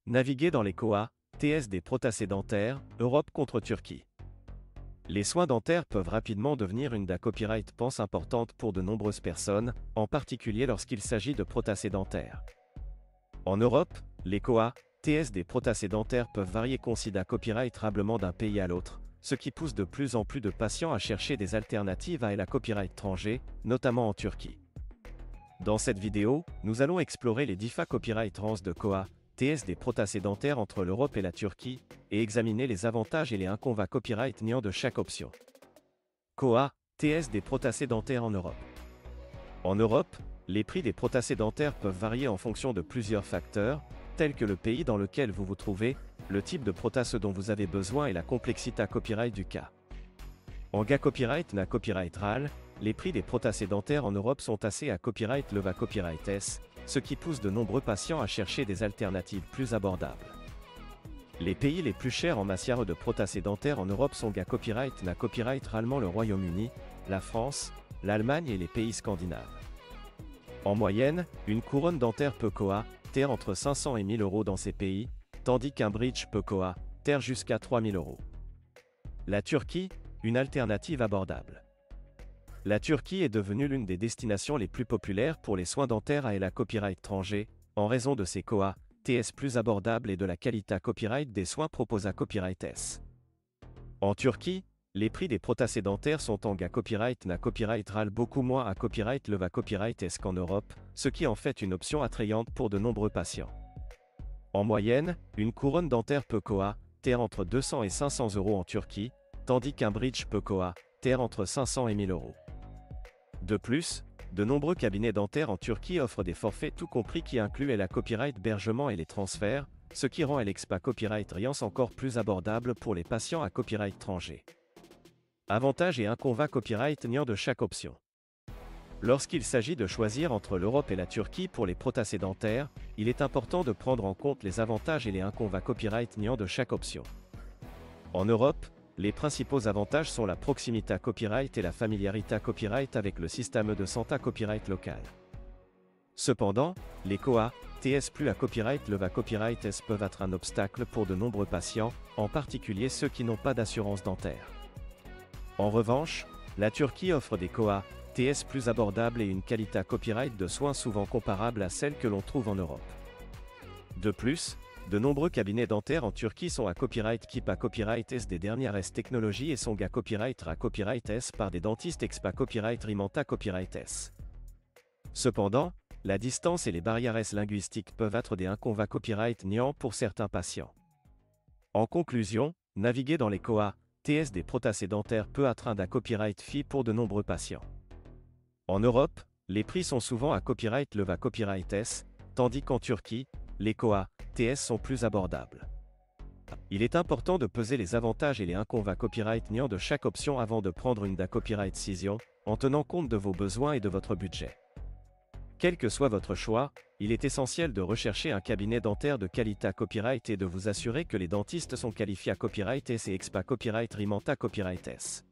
Naviguer dans les COA, TS des protacés dentaires, Europe contre Turquie. Les soins dentaires peuvent rapidement devenir une da copyright pense importante pour de nombreuses personnes, en particulier lorsqu'il s'agit de protacés dentaires. En Europe, les COA, TS des protacés dentaires peuvent varier considérablement d'un pays à l'autre, ce qui pousse de plus en plus de patients à chercher des alternatives à la copyright étranger, notamment en Turquie. Dans cette vidéo, nous allons explorer les différents copyright trans de COA, TS des protacés dentaires entre l'Europe et la Turquie, et examiner les avantages et les inconvénients copyright niant de chaque option. COA, TS des protacés dentaires en Europe. En Europe, les prix des protacés dentaires peuvent varier en fonction de plusieurs facteurs, tels que le pays dans lequel vous vous trouvez, le type de prothèse dont vous avez besoin et la complexité copyright du cas. En GA copyright na copyright RAL, les prix des protacés dentaires en Europe sont assez à copyright leva copyright S, ce qui pousse de nombreux patients à chercher des alternatives plus abordables. Les pays les plus chers en matière de protacés dentaires en Europe sont GA copyright na copyright RALement le Royaume-Uni, la France, l'Allemagne et les pays scandinaves. En moyenne, une couronne dentaire peut COA, terre entre 500 et 1000 euros dans ces pays, tandis qu'un bridge peut COA, terre jusqu'à 3000 euros. La Turquie, une alternative abordable. La Turquie est devenue l'une des destinations les plus populaires pour les soins dentaires à la copyright étranger, en raison de ses COA, TS plus abordables et de la qualité copyright des soins proposés à copyright S. En Turquie, les prix des protacés dentaires sont en GA copyright na copyright RAL beaucoup moins à copyright leva copyright S qu'en Europe, ce qui en fait une option attrayante pour de nombreux patients. En moyenne, une couronne dentaire peut COA, terre entre 200 et 500 euros en Turquie, tandis qu'un bridge peut COA, terre entre 500 et 1000 euros. De plus, de nombreux cabinets dentaires en Turquie offrent des forfaits tout compris qui incluent la copyright hébergement et les transferts, ce qui rend l'EXPA Copyright Riance encore plus abordable pour les patients à copyright étranger. Avantages et inconvénients copyright niant de chaque option. Lorsqu'il s'agit de choisir entre l'Europe et la Turquie pour les protacés dentaires, il est important de prendre en compte les avantages et les inconvénients copyright niant de chaque option. En Europe, les principaux avantages sont la proximité à copyright et la familiarité à copyright avec le système de santé copyright local. Cependant, les COA, TS plus à copyright leva copyright S peuvent être un obstacle pour de nombreux patients, en particulier ceux qui n'ont pas d'assurance dentaire. En revanche, la Turquie offre des COA, TS plus abordables et une qualité copyright de soins souvent comparable à celle que l'on trouve en Europe. De plus, de nombreux cabinets dentaires en Turquie sont à copyright KIP à copyright S des dernières S technologies et sont GA copyright à copyright S par des dentistes expa copyright Rimanta copyright S. Cependant, la distance et les barrières S linguistiques peuvent être des inconvénients copyright niant pour certains patients. En conclusion, naviguer dans les COA, TS des protacés dentaires peut être un da copyright FI pour de nombreux patients. En Europe, les prix sont souvent à copyright leva copyright S, tandis qu'en Turquie, les COA, TS sont plus abordables. Il est important de peser les avantages et les inconvénients copyright niant de chaque option avant de prendre une da copyright décision, en tenant compte de vos besoins et de votre budget. Quel que soit votre choix, il est essentiel de rechercher un cabinet dentaire de qualité à copyright et de vous assurer que les dentistes sont qualifiés à copyright S et expa copyright Rimanta copyright S.